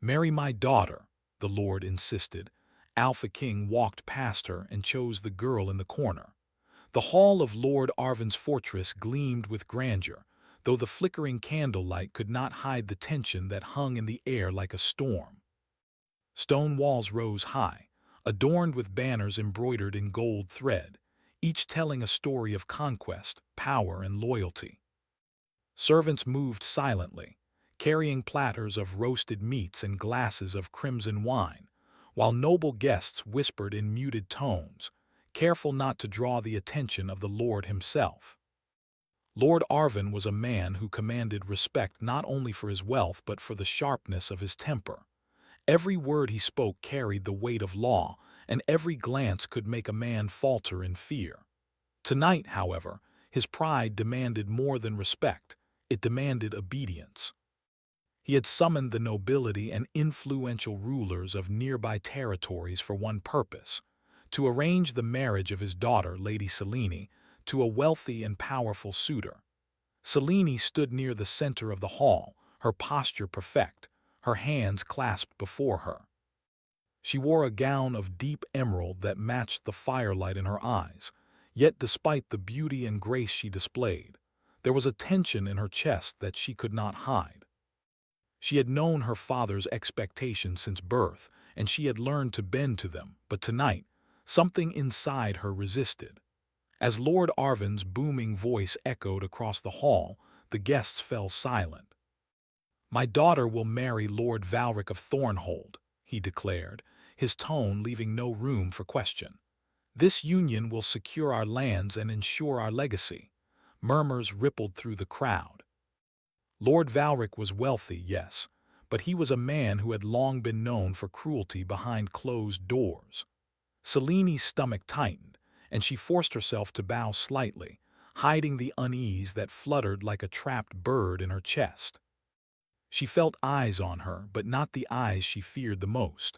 "Marry my daughter," the Lord insisted. Alpha King walked past her and chose the girl in the corner. The hall of Lord Arven's fortress gleamed with grandeur, though the flickering candlelight could not hide the tension that hung in the air like a storm. Stone walls rose high, adorned with banners embroidered in gold thread, each telling a story of conquest, power, and loyalty. Servants moved silently, carrying platters of roasted meats and glasses of crimson wine, while noble guests whispered in muted tones, careful not to draw the attention of the Lord himself. Lord Arven was a man who commanded respect not only for his wealth but for the sharpness of his temper. Every word he spoke carried the weight of law, and every glance could make a man falter in fear. Tonight, however, his pride demanded more than respect. It demanded obedience. He had summoned the nobility and influential rulers of nearby territories for one purpose: to arrange the marriage of his daughter, Lady Selene, to a wealthy and powerful suitor. Selene stood near the center of the hall, her posture perfect, her hands clasped before her. She wore a gown of deep emerald that matched the firelight in her eyes, yet despite the beauty and grace she displayed, there was a tension in her chest that she could not hide. She had known her father's expectations since birth, and she had learned to bend to them, but tonight, something inside her resisted. As Lord Arven's booming voice echoed across the hall, the guests fell silent. "My daughter will marry Lord Valric of Thornhold," he declared, his tone leaving no room for question. "This union will secure our lands and ensure our legacy." Murmurs rippled through the crowd. Lord Valric was wealthy, yes, but he was a man who had long been known for cruelty behind closed doors. Selene's stomach tightened, and she forced herself to bow slightly, hiding the unease that fluttered like a trapped bird in her chest. She felt eyes on her, but not the eyes she feared the most.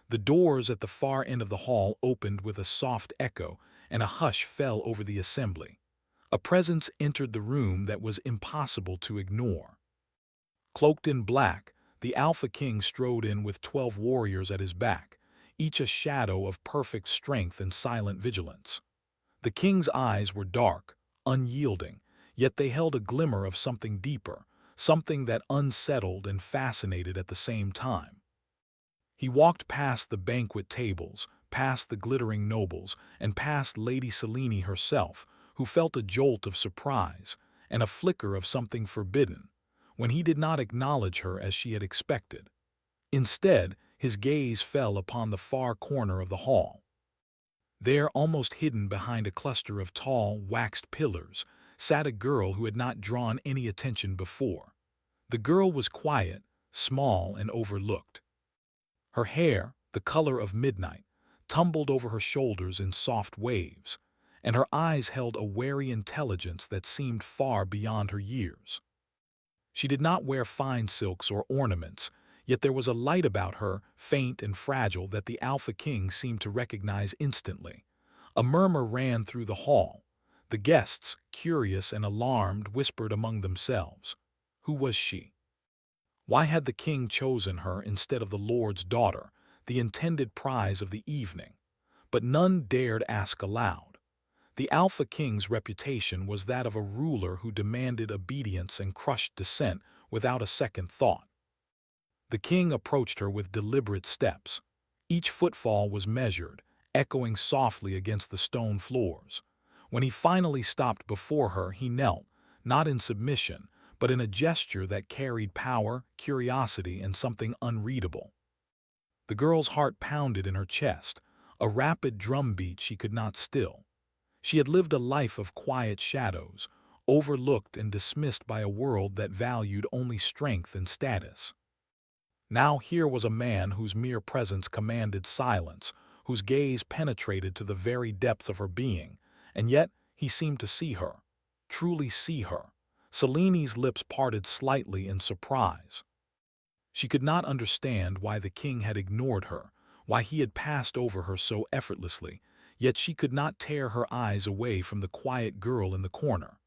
The doors at the far end of the hall opened with a soft echo, and a hush fell over the assembly. A presence entered the room that was impossible to ignore. Cloaked in black, the Alpha King strode in with 12 warriors at his back, each a shadow of perfect strength and silent vigilance. The king's eyes were dark, unyielding, yet they held a glimmer of something deeper, something that unsettled and fascinated at the same time. He walked past the banquet tables, past the glittering nobles, and past Lady Selene herself, who felt a jolt of surprise and a flicker of something forbidden, when he did not acknowledge her as she had expected. Instead, his gaze fell upon the far corner of the hall. There, almost hidden behind a cluster of tall, waxed pillars, sat a girl who had not drawn any attention before. The girl was quiet, small, and overlooked. Her hair, the color of midnight, tumbled over her shoulders in soft waves, and her eyes held a wary intelligence that seemed far beyond her years. She did not wear fine silks or ornaments, yet there was a light about her, faint and fragile, that the Alpha King seemed to recognize instantly. A murmur ran through the hall. The guests, curious and alarmed, whispered among themselves. Who was she? Why had the king chosen her instead of the Lord's daughter, the intended prize of the evening? But none dared ask aloud. The Alpha King's reputation was that of a ruler who demanded obedience and crushed dissent without a second thought. The king approached her with deliberate steps. Each footfall was measured, echoing softly against the stone floors. When he finally stopped before her, he knelt, not in submission, but in a gesture that carried power, curiosity, and something unreadable. The girl's heart pounded in her chest, a rapid drumbeat she could not still. She had lived a life of quiet shadows, overlooked and dismissed by a world that valued only strength and status. Now here was a man whose mere presence commanded silence, whose gaze penetrated to the very depth of her being, and yet he seemed to see her, truly see her. Selene's lips parted slightly in surprise. She could not understand why the king had ignored her, why he had passed over her so effortlessly, yet she could not tear her eyes away from the quiet girl in the corner.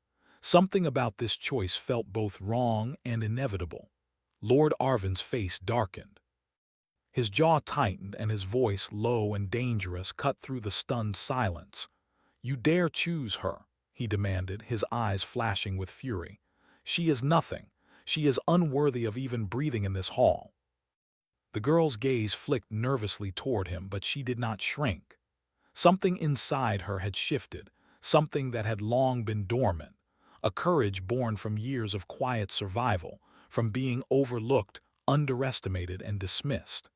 Something about this choice felt both wrong and inevitable. Lord Arven's face darkened. His jaw tightened and his voice, low and dangerous, cut through the stunned silence. "You dare choose her?" he demanded, his eyes flashing with fury. "She is nothing. She is unworthy of even breathing in this hall." The girl's gaze flicked nervously toward him, but she did not shrink. Something inside her had shifted, something that had long been dormant, a courage born from years of quiet survival, from being overlooked, underestimated, and dismissed.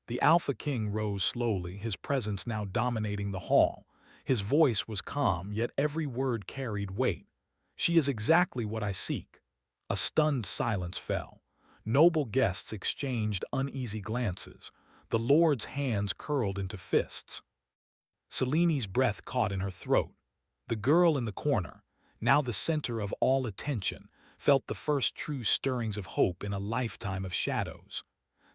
The Alpha King rose slowly, his presence now dominating the hall. His voice was calm, yet every word carried weight. "She is exactly what I seek." A stunned silence fell. Noble guests exchanged uneasy glances. The Lord's hands curled into fists. Seleni's breath caught in her throat. The girl in the corner, now the center of all attention, felt the first true stirrings of hope in a lifetime of shadows.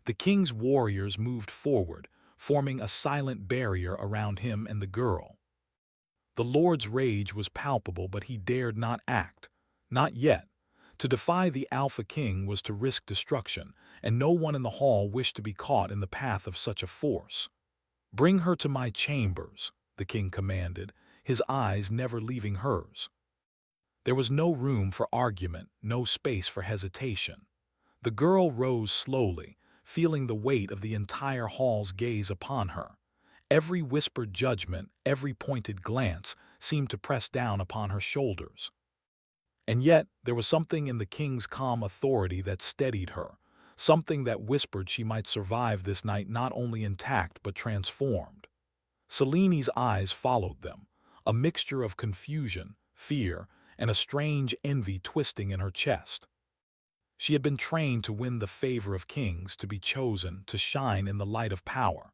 The king's warriors moved forward, forming a silent barrier around him and the girl. The Lord's rage was palpable, but he dared not act. Not yet. To defy the Alpha King was to risk destruction, and no one in the hall wished to be caught in the path of such a force. "Bring her to my chambers," the king commanded, his eyes never leaving hers. There was no room for argument, no space for hesitation. The girl rose slowly, feeling the weight of the entire hall's gaze upon her. Every whispered judgment, every pointed glance seemed to press down upon her shoulders. And yet, there was something in the king's calm authority that steadied her, something that whispered she might survive this night not only intact but transformed. Seleni's eyes followed them, a mixture of confusion, fear, and a strange envy twisting in her chest. She had been trained to win the favor of kings, to be chosen, to shine in the light of power.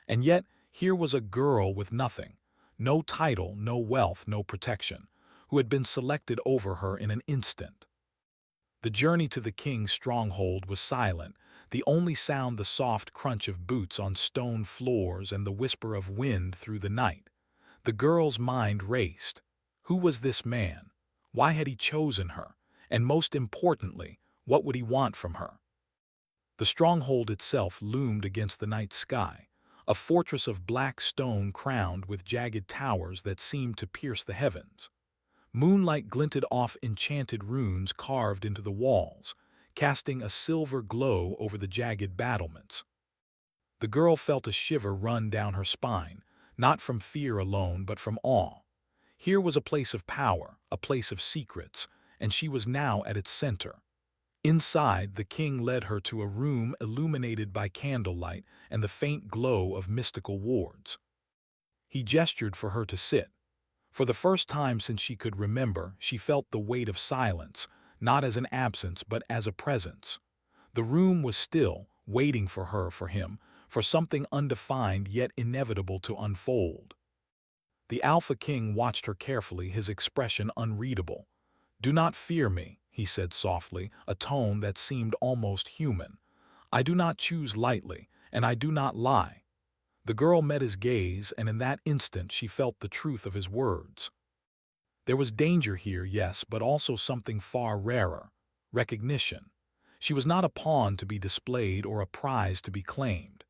And yet, here was a girl with nothing, no title, no wealth, no protection, who had been selected over her in an instant. The journey to the king's stronghold was silent, the only sound the soft crunch of boots on stone floors and the whisper of wind through the night. The girl's mind raced. Who was this man? Why had he chosen her? And most importantly, what would he want from her? The stronghold itself loomed against the night sky, a fortress of black stone crowned with jagged towers that seemed to pierce the heavens. Moonlight glinted off enchanted runes carved into the walls, casting a silver glow over the jagged battlements. The girl felt a shiver run down her spine, not from fear alone but from awe. Here was a place of power, a place of secrets, and she was now at its center. Inside, the king led her to a room illuminated by candlelight and the faint glow of mystical wards. He gestured for her to sit. For the first time since she could remember, she felt the weight of silence, not as an absence but as a presence. The room was still, waiting for her, for him, for something undefined yet inevitable to unfold. The Alpha King watched her carefully, his expression unreadable. "Do not fear me," he said softly, a tone that seemed almost human. "I do not choose lightly, and I do not lie." The girl met his gaze, and in that instant she felt the truth of his words. There was danger here, yes, but also something far rarer: recognition. She was not a pawn to be displayed or a prize to be claimed.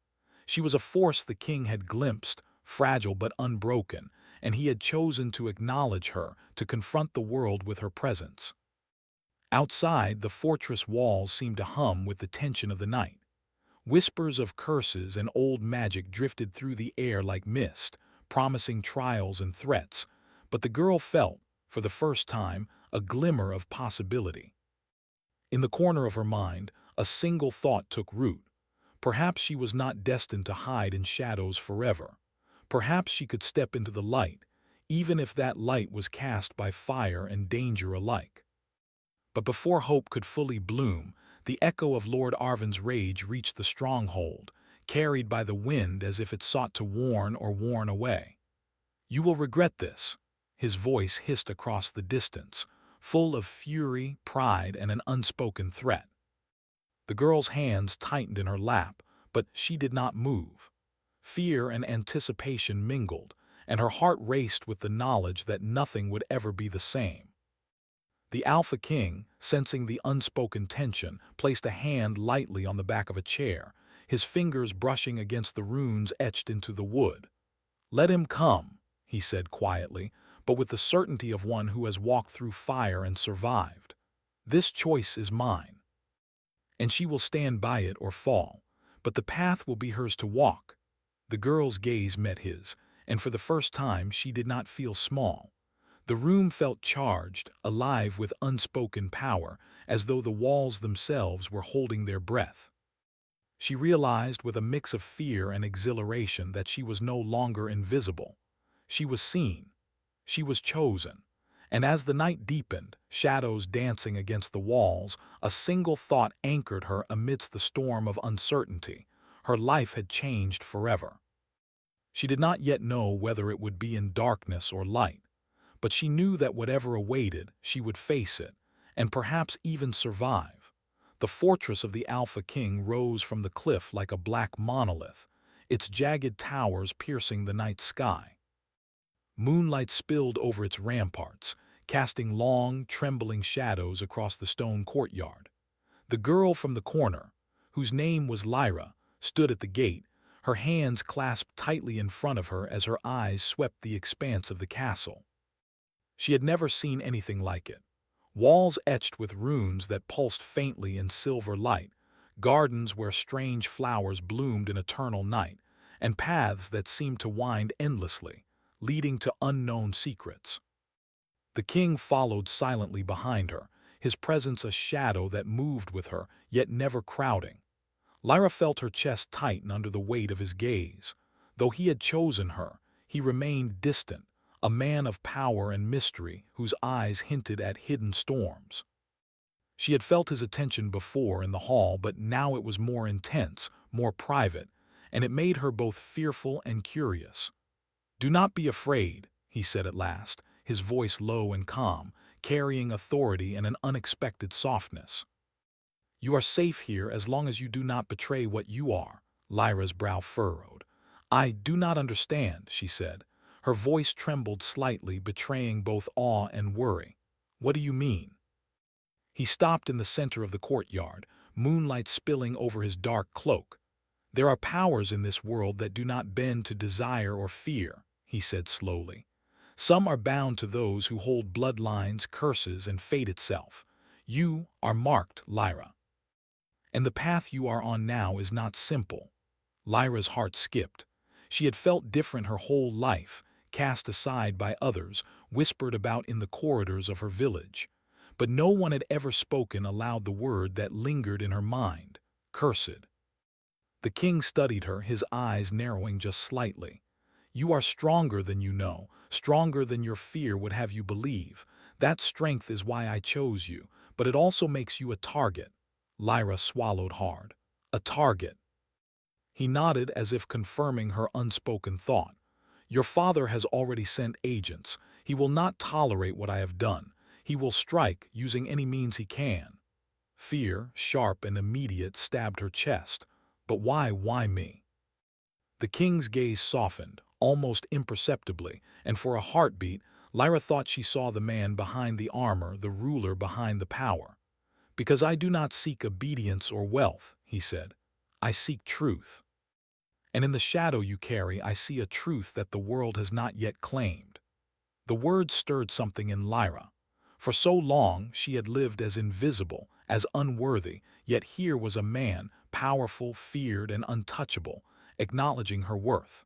She was a force the king had glimpsed, fragile but unbroken, and he had chosen to acknowledge her, to confront the world with her presence. Outside, the fortress walls seemed to hum with the tension of the night. Whispers of curses and old magic drifted through the air like mist, promising trials and threats, but the girl felt, for the first time, a glimmer of possibility. In the corner of her mind, a single thought took root. Perhaps she was not destined to hide in shadows forever. Perhaps she could step into the light, even if that light was cast by fire and danger alike. But before hope could fully bloom, the echo of Lord Arven's rage reached the stronghold, carried by the wind as if it sought to warn or warn away. "You will regret this," his voice hissed across the distance, full of fury, pride, and an unspoken threat. The girl's hands tightened in her lap, but she did not move. Fear and anticipation mingled, and her heart raced with the knowledge that nothing would ever be the same. The Alpha King, sensing the unspoken tension, placed a hand lightly on the back of a chair, his fingers brushing against the runes etched into the wood. "Let him come," he said quietly, but with the certainty of one who has walked through fire and survived. "This choice is mine, and she will stand by it or fall, but the path will be hers to walk." The girl's gaze met his, and for the first time she did not feel small. The room felt charged, alive with unspoken power, as though the walls themselves were holding their breath. She realized with a mix of fear and exhilaration that she was no longer invisible. She was seen. She was chosen. And as the night deepened, shadows dancing against the walls, a single thought anchored her amidst the storm of uncertainty. Her life had changed forever. She did not yet know whether it would be in darkness or light, but she knew that whatever awaited, she would face it, and perhaps even survive. The fortress of the Alpha King rose from the cliff like a black monolith, its jagged towers piercing the night sky. Moonlight spilled over its ramparts, casting long, trembling shadows across the stone courtyard. The girl from the corner, whose name was Lyra, stood at the gate, her hands clasped tightly in front of her as her eyes swept the expanse of the castle. She had never seen anything like it. Walls etched with runes that pulsed faintly in silver light, gardens where strange flowers bloomed in eternal night, and paths that seemed to wind endlessly, leading to unknown secrets. The king followed silently behind her, his presence a shadow that moved with her, yet never crowding. Lyra felt her chest tighten under the weight of his gaze. Though he had chosen her, he remained distant, a man of power and mystery whose eyes hinted at hidden storms. She had felt his attention before in the hall, but now it was more intense, more private, and it made her both fearful and curious. "Do not be afraid," he said at last, his voice low and calm, carrying authority and an unexpected softness. "You are safe here as long as you do not betray what you are." Lyra's brow furrowed. "I do not understand," she said. Her voice trembled slightly, betraying both awe and worry. "What do you mean?" He stopped in the center of the courtyard, moonlight spilling over his dark cloak. "There are powers in this world that do not bend to desire or fear," he said slowly. "Some are bound to those who hold bloodlines, curses, and fate itself. You are marked, Lyra. And the path you are on now is not simple." Lyra's heart skipped. She had felt different her whole life, cast aside by others, whispered about in the corridors of her village. But no one had ever spoken aloud the word that lingered in her mind: cursed. The king studied her, his eyes narrowing just slightly. "You are stronger than you know, stronger than your fear would have you believe. That strength is why I chose you, but it also makes you a target." Lyra swallowed hard. "A target." He nodded as if confirming her unspoken thought. "Your father has already sent agents. He will not tolerate what I have done. He will strike, using any means he can." Fear, sharp and immediate, stabbed her chest. "But why me?" The king's gaze softened, almost imperceptibly, and for a heartbeat, Lyra thought she saw the man behind the armor, the ruler behind the power. "Because I do not seek obedience or wealth," he said. "I seek truth. And in the shadow you carry, I see a truth that the world has not yet claimed." The words stirred something in Lyra. For so long she had lived as invisible, as unworthy, yet here was a man, powerful, feared, and untouchable, acknowledging her worth.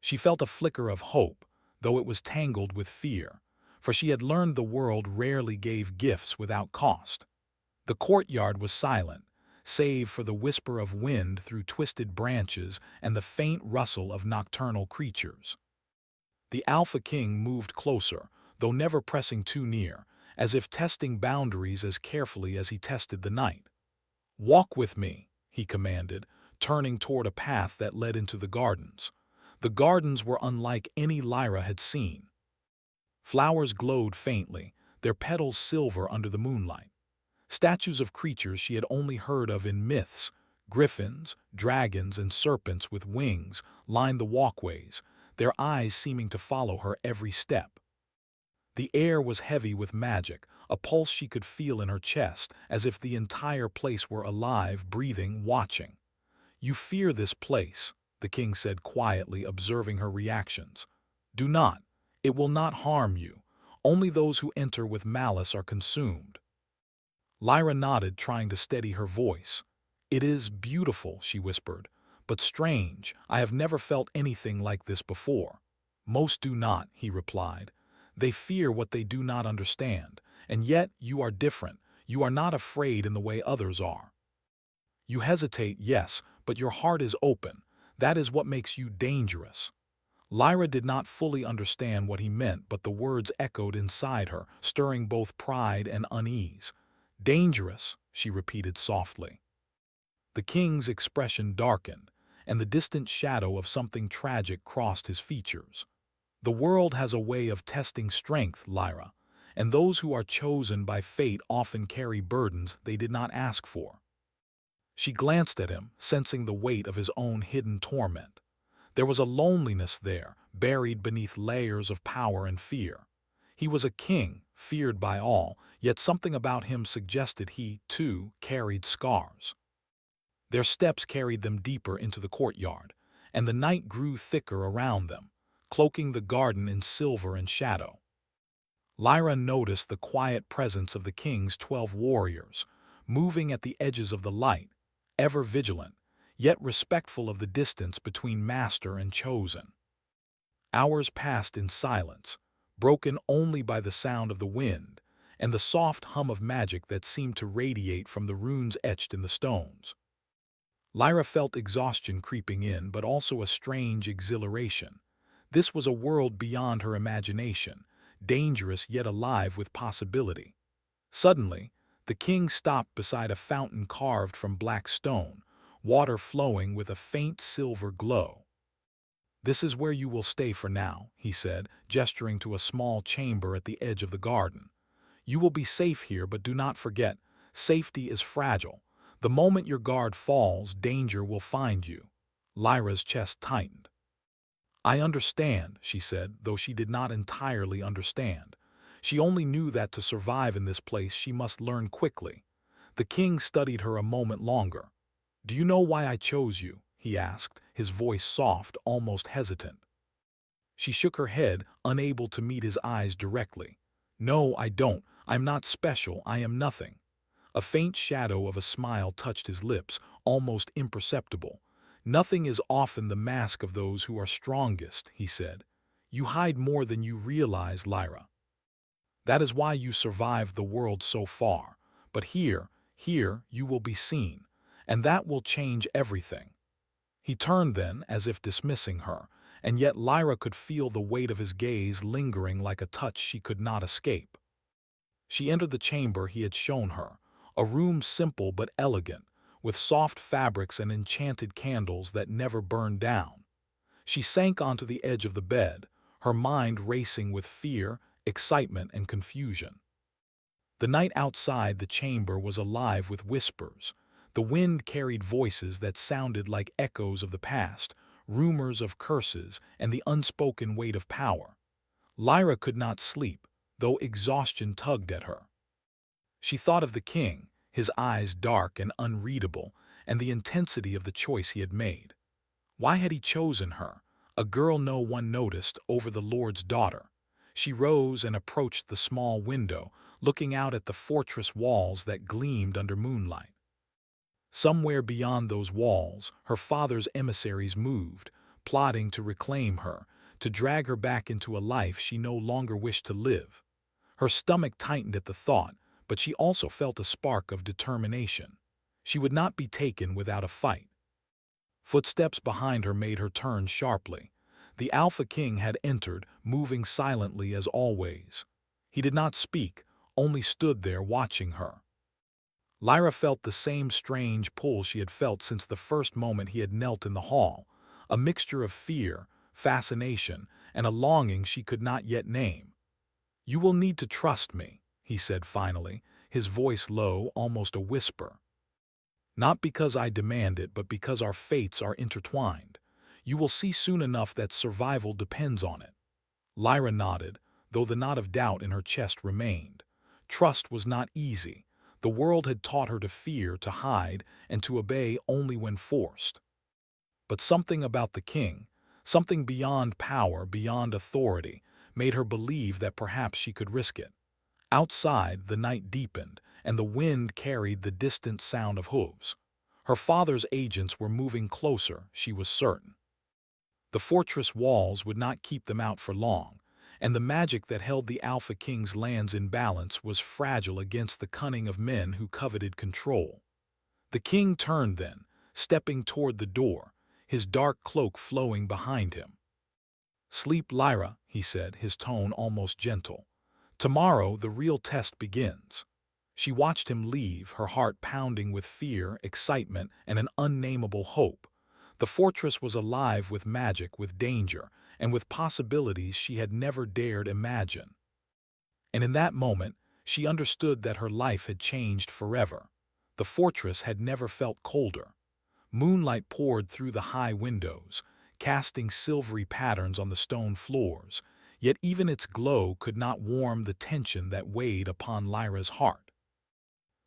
She felt a flicker of hope, though it was tangled with fear, for she had learned the world rarely gave gifts without cost. The courtyard was silent, save for the whisper of wind through twisted branches and the faint rustle of nocturnal creatures. The Alpha King moved closer, though never pressing too near, as if testing boundaries as carefully as he tested the night. "Walk with me," he commanded, turning toward a path that led into the gardens. The gardens were unlike any Lyra had seen. Flowers glowed faintly, their petals silver under the moonlight. Statues of creatures she had only heard of in myths, griffins, dragons, and serpents with wings, lined the walkways, their eyes seeming to follow her every step. The air was heavy with magic, a pulse she could feel in her chest, as if the entire place were alive, breathing, watching. "You fear this place," the king said quietly, observing her reactions. "Do not. It will not harm you. Only those who enter with malice are consumed." Lyra nodded, trying to steady her voice. "It is beautiful," she whispered, "but strange. I have never felt anything like this before." "Most do not," he replied. "They fear what they do not understand. And yet you are different. You are not afraid in the way others are. You hesitate, yes, but your heart is open. That is what makes you dangerous." Lyra did not fully understand what he meant, but the words echoed inside her, stirring both pride and unease. "Dangerous," she repeated softly. The king's expression darkened, and the distant shadow of something tragic crossed his features. "The world has a way of testing strength, Lyra, and those who are chosen by fate often carry burdens they did not ask for." She glanced at him, sensing the weight of his own hidden torment. There was a loneliness there, buried beneath layers of power and fear. He was a king, feared by all, yet something about him suggested he, too, carried scars. Their steps carried them deeper into the courtyard, and the night grew thicker around them, cloaking the garden in silver and shadow. Lyra noticed the quiet presence of the king's 12 warriors, moving at the edges of the light, ever vigilant, yet respectful of the distance between master and chosen. Hours passed in silence, broken only by the sound of the wind and the soft hum of magic that seemed to radiate from the runes etched in the stones. Lyra felt exhaustion creeping in, but also a strange exhilaration. This was a world beyond her imagination, dangerous yet alive with possibility. Suddenly, the king stopped beside a fountain carved from black stone, water flowing with a faint silver glow. "This is where you will stay for now," he said, gesturing to a small chamber at the edge of the garden. "You will be safe here, but do not forget, safety is fragile. The moment your guard falls, danger will find you." Lyra's chest tightened. "I understand," she said, though she did not entirely understand. She only knew that to survive in this place she must learn quickly. The king studied her a moment longer. "Do you know why I chose you?" he asked, his voice soft, almost hesitant. She shook her head, unable to meet his eyes directly. "No, I don't. I'm not special. I am nothing." A faint shadow of a smile touched his lips, almost imperceptible. "Nothing is often the mask of those who are strongest," he said. "You hide more than you realize, Lyra. That is why you survived the world so far. But here you will be seen, and that will change everything." He turned then, as if dismissing her, and yet Lyra could feel the weight of his gaze lingering like a touch she could not escape. She entered the chamber he had shown her, a room simple but elegant, with soft fabrics and enchanted candles that never burned down. She sank onto the edge of the bed, her mind racing with fear, excitement, and confusion. The night outside the chamber was alive with whispers. The wind carried voices that sounded like echoes of the past, rumors of curses, and the unspoken weight of power. Lyra could not sleep, though exhaustion tugged at her. She thought of the king, his eyes dark and unreadable, and the intensity of the choice he had made. Why had he chosen her, a girl no one noticed, over the Lord's daughter? She rose and approached the small window, looking out at the fortress walls that gleamed under moonlight. Somewhere beyond those walls, her father's emissaries moved, plotting to reclaim her, to drag her back into a life she no longer wished to live. Her stomach tightened at the thought, but she also felt a spark of determination. She would not be taken without a fight. Footsteps behind her made her turn sharply. The Alpha King had entered, moving silently as always. He did not speak, only stood there watching her. Lyra felt the same strange pull she had felt since the first moment he had knelt in the hall, a mixture of fear, fascination, and a longing she could not yet name. "You will need to trust me," he said finally, his voice low, almost a whisper. "Not because I demand it, but because our fates are intertwined. You will see soon enough that survival depends on it." Lyra nodded, though the knot of doubt in her chest remained. Trust was not easy. The world had taught her to fear, to hide, and to obey only when forced. But something about the king, something beyond power, beyond authority, made her believe that perhaps she could risk it. Outside, the night deepened, and the wind carried the distant sound of hooves. Her father's agents were moving closer, she was certain. The fortress walls would not keep them out for long, and the magic that held the Alpha King's lands in balance was fragile against the cunning of men who coveted control. The king turned then, stepping toward the door, his dark cloak flowing behind him. "Sleep, Lyra," he said, his tone almost gentle. "Tomorrow the real test begins." She watched him leave, her heart pounding with fear, excitement, and an unnameable hope. The fortress was alive with magic, with danger, and with possibilities she had never dared imagine. And in that moment, she understood that her life had changed forever. The fortress had never felt colder. Moonlight poured through the high windows, casting silvery patterns on the stone floors, yet even its glow could not warm the tension that weighed upon Lyra's heart.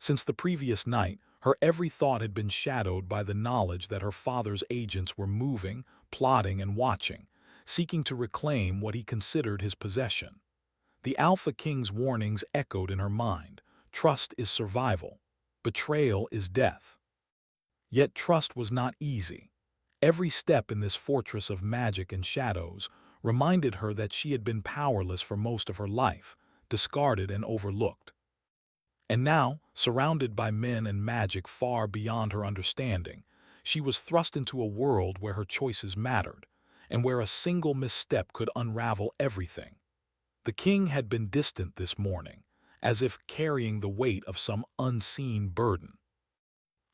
Since the previous night, her every thought had been shadowed by the knowledge that her father's agents were moving, plotting, and watching, seeking to reclaim what he considered his possession. The Alpha King's warnings echoed in her mind. Trust is survival. Betrayal is death. Yet trust was not easy. Every step in this fortress of magic and shadows reminded her that she had been powerless for most of her life, discarded and overlooked. And now, surrounded by men and magic far beyond her understanding, she was thrust into a world where her choices mattered, and where a single misstep could unravel everything. The king had been distant this morning, as if carrying the weight of some unseen burden.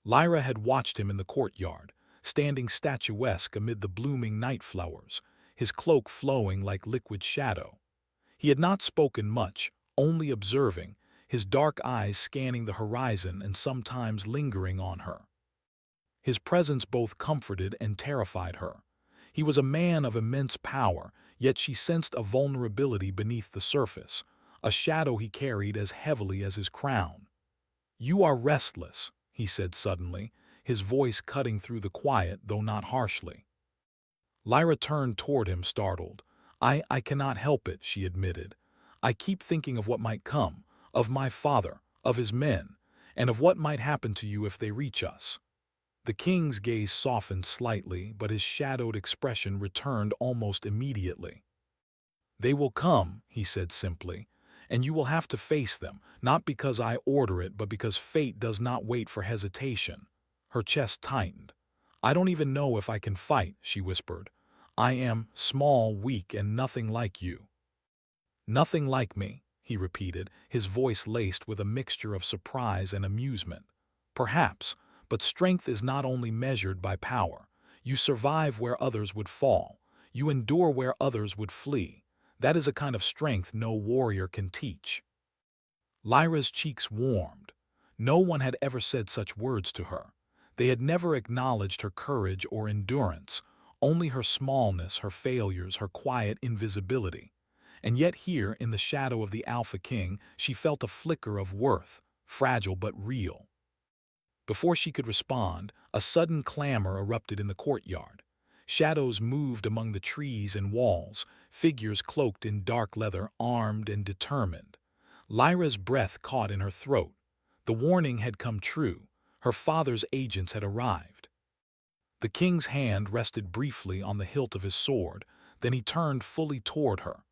Lyra had watched him in the courtyard, standing statuesque amid the blooming night flowers, his cloak flowing like liquid shadow. He had not spoken much, only observing, his dark eyes scanning the horizon and sometimes lingering on her. His presence both comforted and terrified her. He was a man of immense power, yet she sensed a vulnerability beneath the surface, a shadow he carried as heavily as his crown. "You are restless," he said suddenly, his voice cutting through the quiet, though not harshly. Lyra turned toward him, startled. I cannot help it," she admitted. "I keep thinking of what might come, of my father, of his men, and of what might happen to you if they reach us." The king's gaze softened slightly, but his shadowed expression returned almost immediately. "They will come," he said simply, "and you will have to face them, not because I order it, but because fate does not wait for hesitation." Her chest tightened. "I don't even know if I can fight," she whispered. "I am small, weak, and nothing like you." "Nothing like me," he repeated, his voice laced with a mixture of surprise and amusement. "Perhaps, but strength is not only measured by power. You survive where others would fall. You endure where others would flee. That is a kind of strength no warrior can teach." Lyra's cheeks warmed. No one had ever said such words to her. They had never acknowledged her courage or endurance, only her smallness, her failures, her quiet invisibility. And yet here, in the shadow of the Alpha King, she felt a flicker of worth, fragile but real. Before she could respond, a sudden clamor erupted in the courtyard. Shadows moved among the trees and walls, figures cloaked in dark leather, armed and determined. Lyra's breath caught in her throat. The warning had come true. Her father's agents had arrived. The king's hand rested briefly on the hilt of his sword, then he turned fully toward her.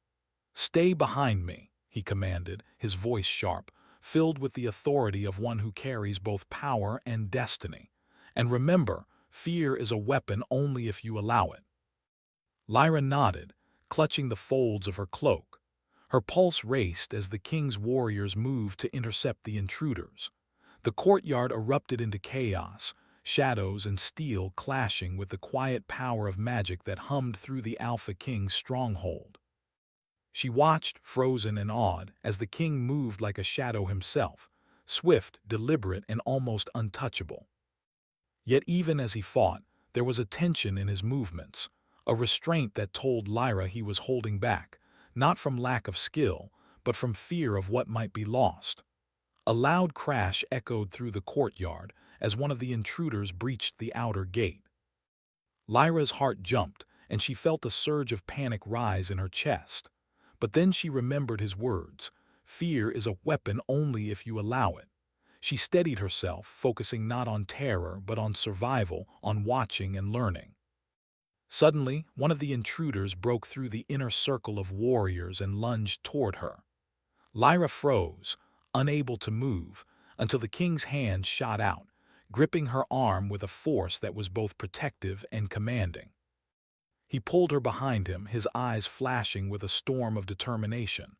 "Stay behind me," he commanded, his voice sharp, filled with the authority of one who carries both power and destiny. "And remember, fear is a weapon only if you allow it." Lyra nodded, clutching the folds of her cloak. Her pulse raced as the king's warriors moved to intercept the intruders. The courtyard erupted into chaos, shadows and steel clashing with the quiet power of magic that hummed through the Alpha King's stronghold. She watched, frozen and awed, as the king moved like a shadow himself, swift, deliberate, and almost untouchable. Yet even as he fought, there was a tension in his movements, a restraint that told Lyra he was holding back, not from lack of skill, but from fear of what might be lost. A loud crash echoed through the courtyard as one of the intruders breached the outer gate. Lyra's heart jumped, and she felt a surge of panic rise in her chest. But then she remembered his words, "Fear is a weapon only if you allow it." She steadied herself, focusing not on terror but on survival, on watching and learning. Suddenly, one of the intruders broke through the inner circle of warriors and lunged toward her. Lyra froze, unable to move, until the king's hand shot out, gripping her arm with a force that was both protective and commanding. He pulled her behind him, his eyes flashing with a storm of determination.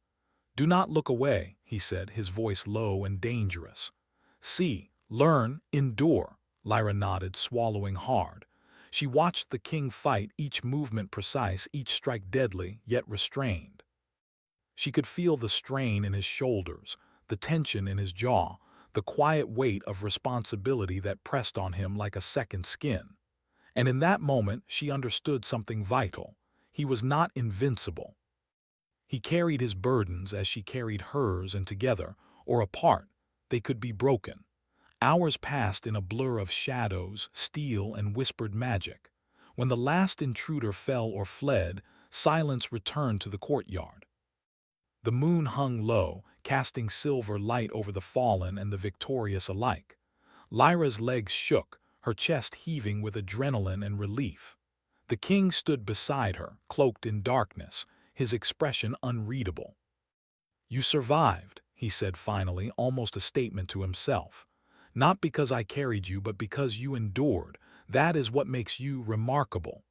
"Do not look away," he said, his voice low and dangerous. "See, learn, endure." Lyra nodded, swallowing hard. She watched the king fight, each movement precise, each strike deadly, yet restrained. She could feel the strain in his shoulders, the tension in his jaw, the quiet weight of responsibility that pressed on him like a second skin. And in that moment, she understood something vital. He was not invincible. He carried his burdens as she carried hers, and together, or apart, they could be broken. Hours passed in a blur of shadows, steel, and whispered magic. When the last intruder fell or fled, silence returned to the courtyard. The moon hung low, casting silver light over the fallen and the victorious alike. Lyra's legs shook, her chest heaving with adrenaline and relief. The king stood beside her, cloaked in darkness, his expression unreadable. "You survived," he said finally, almost a statement to himself. "Not because I carried you, but because you endured. That is what makes you remarkable."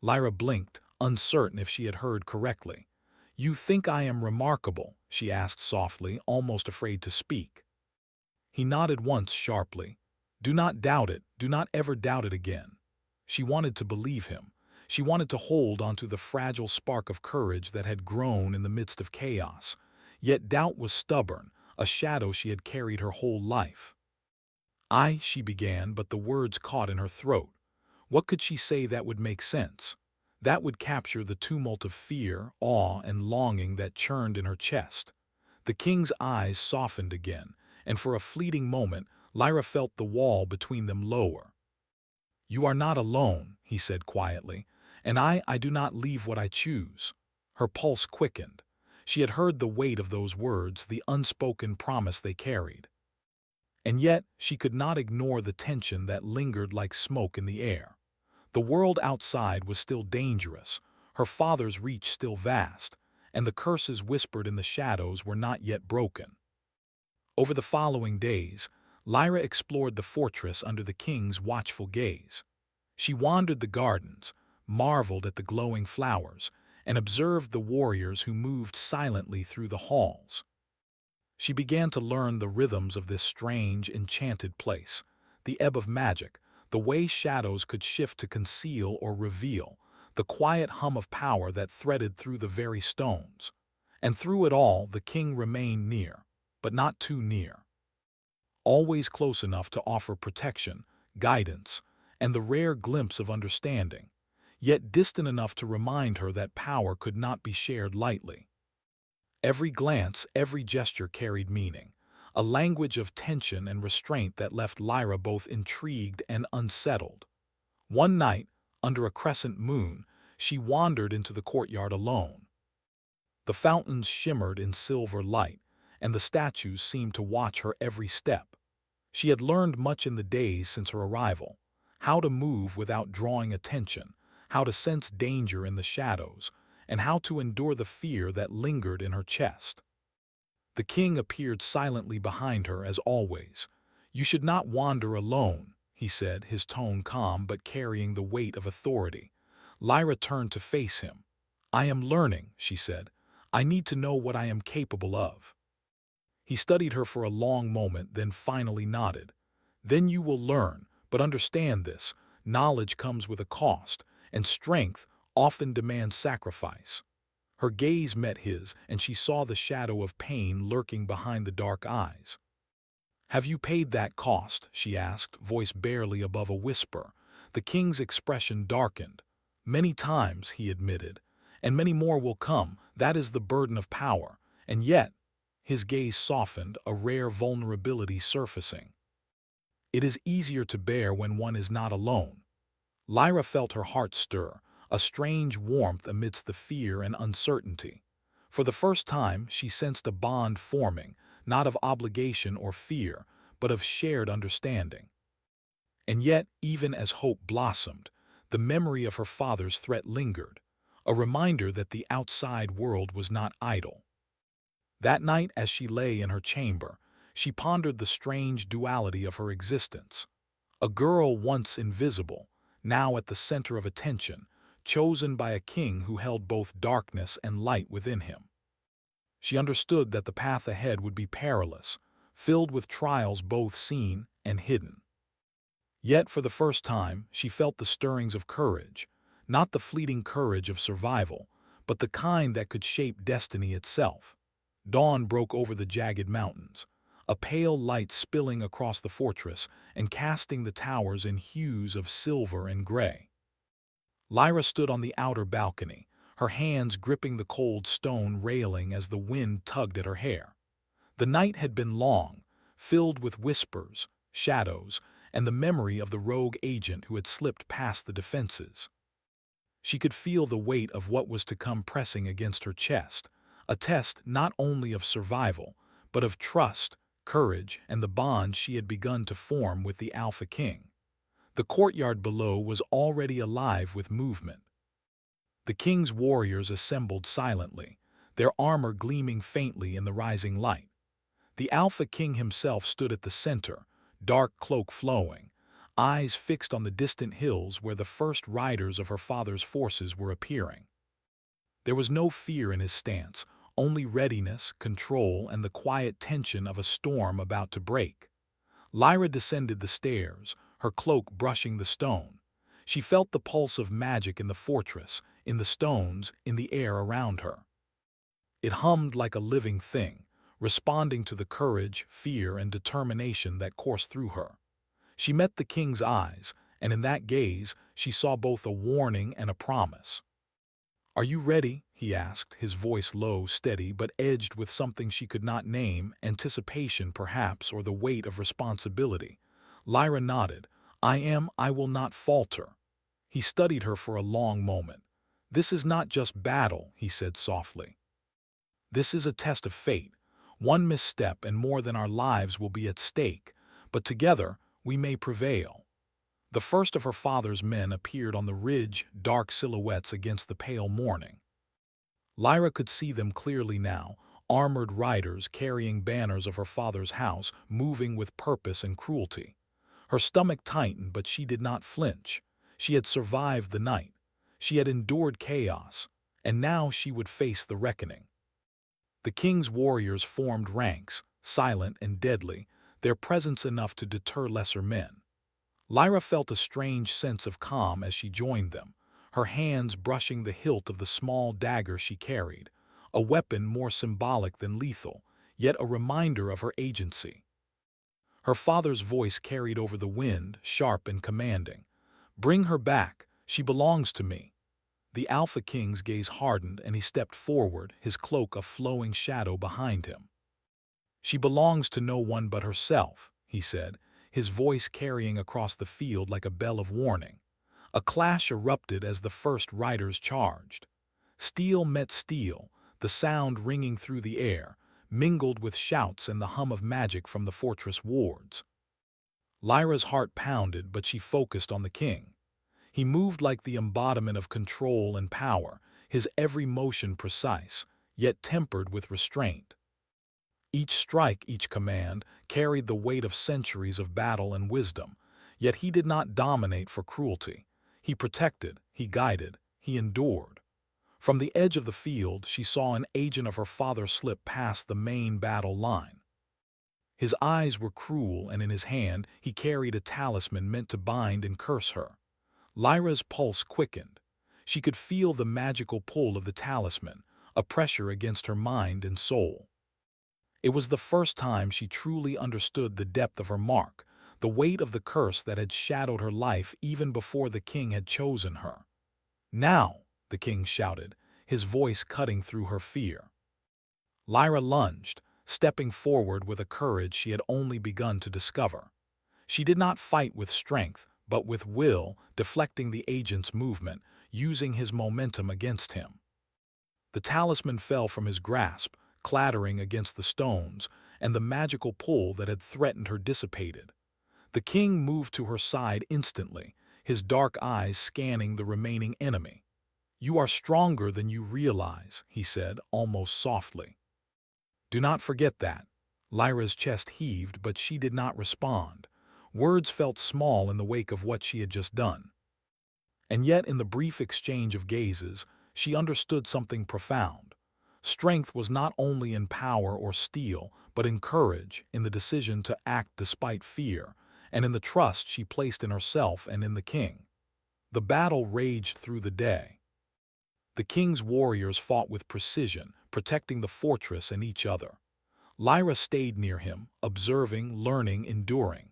Lyra blinked, uncertain if she had heard correctly. "You think I am remarkable?" she asked softly, almost afraid to speak. He nodded once sharply. "Do not doubt it. Do not ever doubt it again." She wanted to believe him. She wanted to hold onto the fragile spark of courage that had grown in the midst of chaos. Yet doubt was stubborn, a shadow she had carried her whole life. She began, but the words caught in her throat. What could she say that would make sense? That would capture the tumult of fear, awe, and longing that churned in her chest. The king's eyes softened again, and for a fleeting moment, Lyra felt the wall between them lower. "You are not alone," he said quietly, "and I do not leave what I choose." Her pulse quickened. She had heard the weight of those words, the unspoken promise they carried. And yet, she could not ignore the tension that lingered like smoke in the air. The world outside was still dangerous, her father's reach still vast, and the curses whispered in the shadows were not yet broken. Over the following days, Lyra explored the fortress under the king's watchful gaze. She wandered the gardens, marveled at the glowing flowers, and observed the warriors who moved silently through the halls. She began to learn the rhythms of this strange, enchanted place, the ebb of magic, the way shadows could shift to conceal or reveal, the quiet hum of power that threaded through the very stones. And through it all, the king remained near, but not too near. Always close enough to offer protection, guidance, and the rare glimpse of understanding, yet distant enough to remind her that power could not be shared lightly. Every glance, every gesture carried meaning, a language of tension and restraint that left Lyra both intrigued and unsettled. One night, under a crescent moon, she wandered into the courtyard alone. The fountains shimmered in silver light, and the statues seemed to watch her every step. She had learned much in the days since her arrival: how to move without drawing attention, how to sense danger in the shadows, and how to endure the fear that lingered in her chest. The king appeared silently behind her as always. "You should not wander alone," he said, his tone calm but carrying the weight of authority. Lyra turned to face him. "I am learning," she said. "I need to know what I am capable of." He studied her for a long moment, then finally nodded. "Then you will learn, but understand this: knowledge comes with a cost, and strength often demands sacrifice." Her gaze met his, and she saw the shadow of pain lurking behind the dark eyes. "Have you paid that cost?" she asked, voice barely above a whisper. The king's expression darkened. "Many times," he admitted, "and many more will come. That is the burden of power. And yet," his gaze softened, a rare vulnerability surfacing, "it is easier to bear when one is not alone." Lyra felt her heart stir, a strange warmth amidst the fear and uncertainty. For the first time, she sensed a bond forming, not of obligation or fear, but of shared understanding. And yet, even as hope blossomed, the memory of her father's threat lingered, a reminder that the outside world was not idle. That night, as she lay in her chamber, she pondered the strange duality of her existence. A girl once invisible, now at the center of attention, chosen by a king who held both darkness and light within him. She understood that the path ahead would be perilous, filled with trials both seen and hidden. Yet, for the first time, she felt the stirrings of courage, not the fleeting courage of survival, but the kind that could shape destiny itself. Dawn broke over the jagged mountains, a pale light spilling across the fortress and casting the towers in hues of silver and gray. Lyra stood on the outer balcony, her hands gripping the cold stone railing as the wind tugged at her hair. The night had been long, filled with whispers, shadows, and the memory of the rogue agent who had slipped past the defenses. She could feel the weight of what was to come pressing against her chest, a test not only of survival, but of trust, courage, and the bond she had begun to form with the Alpha King. The courtyard below was already alive with movement. The king's warriors assembled silently, their armor gleaming faintly in the rising light. The Alpha King himself stood at the center, dark cloak flowing, eyes fixed on the distant hills where the first riders of her father's forces were appearing. There was no fear in his stance, only readiness, control, and the quiet tension of a storm about to break. Lyra descended the stairs, her cloak brushing the stone. She felt the pulse of magic in the fortress, in the stones, in the air around her. It hummed like a living thing, responding to the courage, fear, and determination that coursed through her. She met the king's eyes, and in that gaze she saw both a warning and a promise. "Are you ready?" he asked, his voice low, steady, but edged with something she could not name, anticipation perhaps, or the weight of responsibility. Lyra nodded. "I am, I will not falter." He studied her for a long moment. "This is not just battle," he said softly. "This is a test of fate. One misstep and more than our lives will be at stake, but together we may prevail." The first of her father's men appeared on the ridge, dark silhouettes against the pale morning. Lyra could see them clearly now, armored riders carrying banners of her father's house, moving with purpose and cruelty. Her stomach tightened, but she did not flinch. She had survived the night. She had endured chaos, and now she would face the reckoning. The king's warriors formed ranks, silent and deadly, their presence enough to deter lesser men. Lyra felt a strange sense of calm as she joined them, her hands brushing the hilt of the small dagger she carried, a weapon more symbolic than lethal, yet a reminder of her agency. Her father's voice carried over the wind, sharp and commanding. "Bring her back, she belongs to me." The Alpha King's gaze hardened and he stepped forward, his cloak a flowing shadow behind him. "She belongs to no one but herself," he said, his voice carrying across the field like a bell of warning. A clash erupted as the first riders charged. Steel met steel, the sound ringing through the air, mingled with shouts and the hum of magic from the fortress wards. Lyra's heart pounded, but she focused on the king. He moved like the embodiment of control and power, his every motion precise, yet tempered with restraint. Each strike, each command, carried the weight of centuries of battle and wisdom, yet he did not dominate for cruelty. He protected, he guided, he endured. From the edge of the field, she saw an agent of her father slip past the main battle line. His eyes were cruel, and in his hand he carried a talisman meant to bind and curse her. Lyra's pulse quickened. She could feel the magical pull of the talisman, a pressure against her mind and soul. It was the first time she truly understood the depth of her mark, the weight of the curse that had shadowed her life even before the king had chosen her. "Now!" the king shouted, his voice cutting through her fear. Lyra lunged, stepping forward with a courage she had only begun to discover. She did not fight with strength, but with will, deflecting the agent's movement, using his momentum against him. The talisman fell from his grasp, clattering against the stones, and the magical pull that had threatened her dissipated. The king moved to her side instantly, his dark eyes scanning the remaining enemy. "You are stronger than you realize," he said, almost softly. "Do not forget that." Lyra's chest heaved, but she did not respond. Words felt small in the wake of what she had just done. And yet, in the brief exchange of gazes, she understood something profound. Strength was not only in power or steel, but in courage, in the decision to act despite fear, and in the trust she placed in herself and in the king. The battle raged through the day. The king's warriors fought with precision, protecting the fortress and each other. Lyra stayed near him, observing, learning, enduring.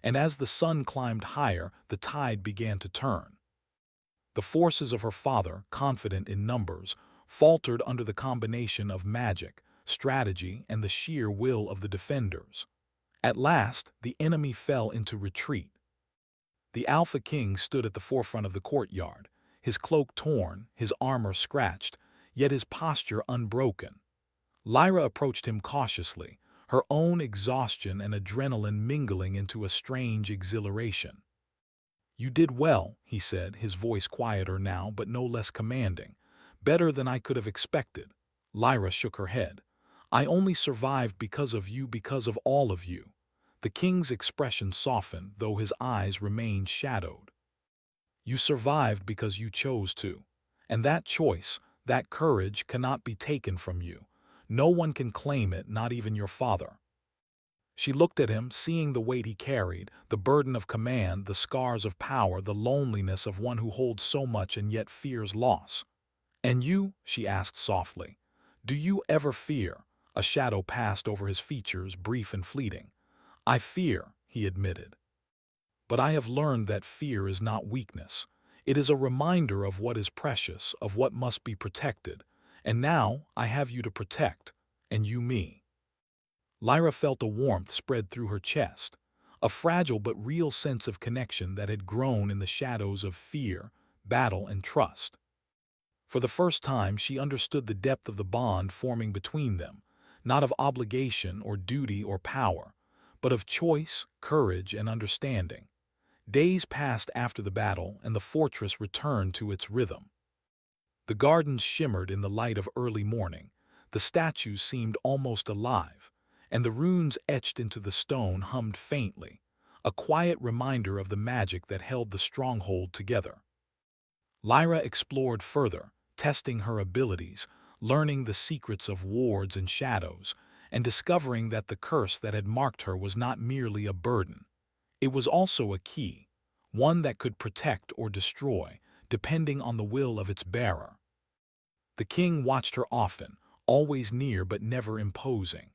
And as the sun climbed higher, the tide began to turn. The forces of her father, confident in numbers, faltered under the combination of magic, strategy, and the sheer will of the defenders. At last, the enemy fell into retreat. The Alpha King stood at the forefront of the courtyard, his cloak torn, his armor scratched, yet his posture unbroken. Lyra approached him cautiously, her own exhaustion and adrenaline mingling into a strange exhilaration. "You did well," he said, his voice quieter now but no less commanding. "Better than I could have expected." Lyra shook her head. "I only survived because of you, because of all of you." The king's expression softened, though his eyes remained shadowed. "You survived because you chose to. And that choice, that courage, cannot be taken from you. No one can claim it, not even your father." She looked at him, seeing the weight he carried, the burden of command, the scars of power, the loneliness of one who holds so much and yet fears loss. "And you?" she asked softly. "Do you ever fear?" A shadow passed over his features, brief and fleeting. "I fear," he admitted. "But I have learned that fear is not weakness. It is a reminder of what is precious, of what must be protected. And now I have you to protect, and you me." Lyra felt a warmth spread through her chest, a fragile but real sense of connection that had grown in the shadows of fear, battle, and trust. For the first time, she understood the depth of the bond forming between them, not of obligation or duty or power, but of choice, courage, and understanding. Days passed after the battle, and the fortress returned to its rhythm. The gardens shimmered in the light of early morning, the statues seemed almost alive, and the runes etched into the stone hummed faintly, a quiet reminder of the magic that held the stronghold together. Lyra explored further, testing her abilities, learning the secrets of wards and shadows, and discovering that the curse that had marked her was not merely a burden. It was also a key, one that could protect or destroy, depending on the will of its bearer. The king watched her often, always near but never imposing.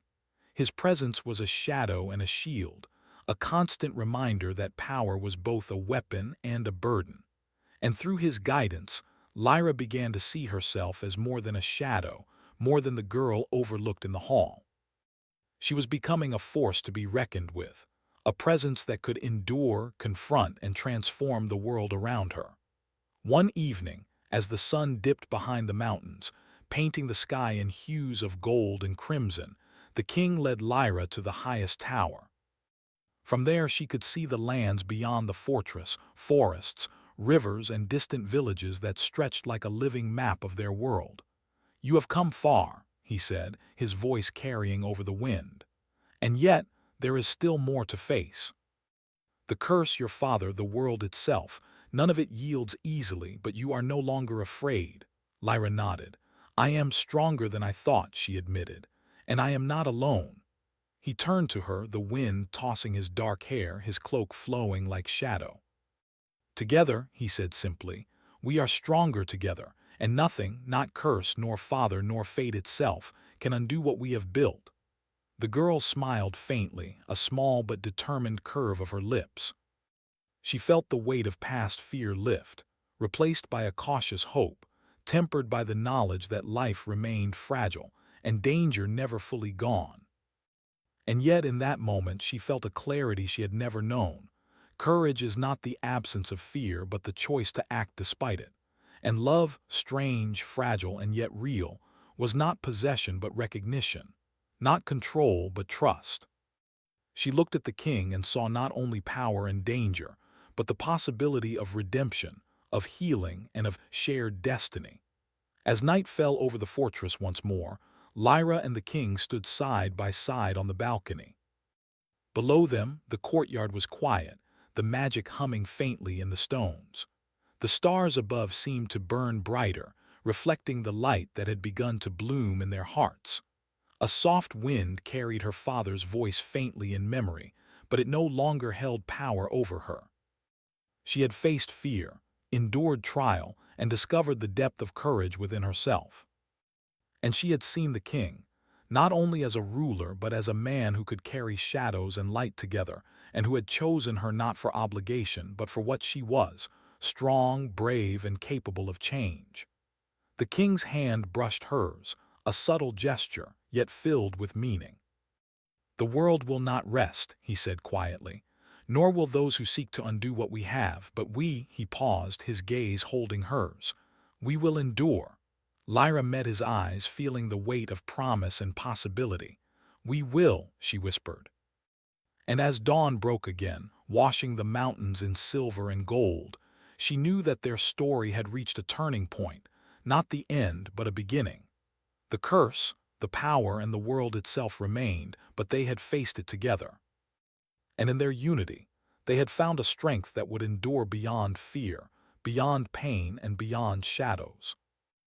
His presence was a shadow and a shield, a constant reminder that power was both a weapon and a burden. And through his guidance, Lyra began to see herself as more than a shadow, more than the girl overlooked in the hall. She was becoming a force to be reckoned with, a presence that could endure, confront, and transform the world around her. One evening, as the sun dipped behind the mountains, painting the sky in hues of gold and crimson, the king led Lyra to the highest tower. From there she could see the lands beyond the fortress, forests, rivers, and distant villages that stretched like a living map of their world. "You have come far," he said, his voice carrying over the wind. "And yet, there is still more to face. The curse, your father, the world itself, none of it yields easily, but you are no longer afraid." Lyra nodded. "I am stronger than I thought," she admitted, "and I am not alone." He turned to her, the wind tossing his dark hair, his cloak flowing like shadow. "Together," he said simply, "we are stronger together, and nothing, not curse, nor father, nor fate itself, can undo what we have built." The girl smiled faintly, a small but determined curve of her lips. She felt the weight of past fear lift, replaced by a cautious hope, tempered by the knowledge that life remained fragile and danger never fully gone. And yet in that moment she felt a clarity she had never known, Courage is not the absence of fear, but the choice to act despite it. And love, strange, fragile, and yet real, was not possession but recognition, not control but trust. She looked at the king and saw not only power and danger, but the possibility of redemption, of healing, and of shared destiny. As night fell over the fortress once more, Lyra and the king stood side by side on the balcony. Below them, the courtyard was quiet, the magic humming faintly in the stones. The stars above seemed to burn brighter, reflecting the light that had begun to bloom in their hearts. A soft wind carried her father's voice faintly in memory, but it no longer held power over her. She had faced fear, endured trial, and discovered the depth of courage within herself. And she had seen the king, not only as a ruler but as a man who could carry shadows and light together, and who had chosen her not for obligation but for what she was, strong, brave, and capable of change. The king's hand brushed hers, a subtle gesture, yet filled with meaning. "The world will not rest," he said quietly, "nor will those who seek to undo what we have, but we," he paused, his gaze holding hers, "we will endure." Lyra met his eyes, feeling the weight of promise and possibility. "We will," she whispered. And as dawn broke again, washing the mountains in silver and gold, she knew that their story had reached a turning point, not the end, but a beginning. The curse, the power, and the world itself remained, but they had faced it together. And in their unity, they had found a strength that would endure beyond fear, beyond pain, and beyond shadows.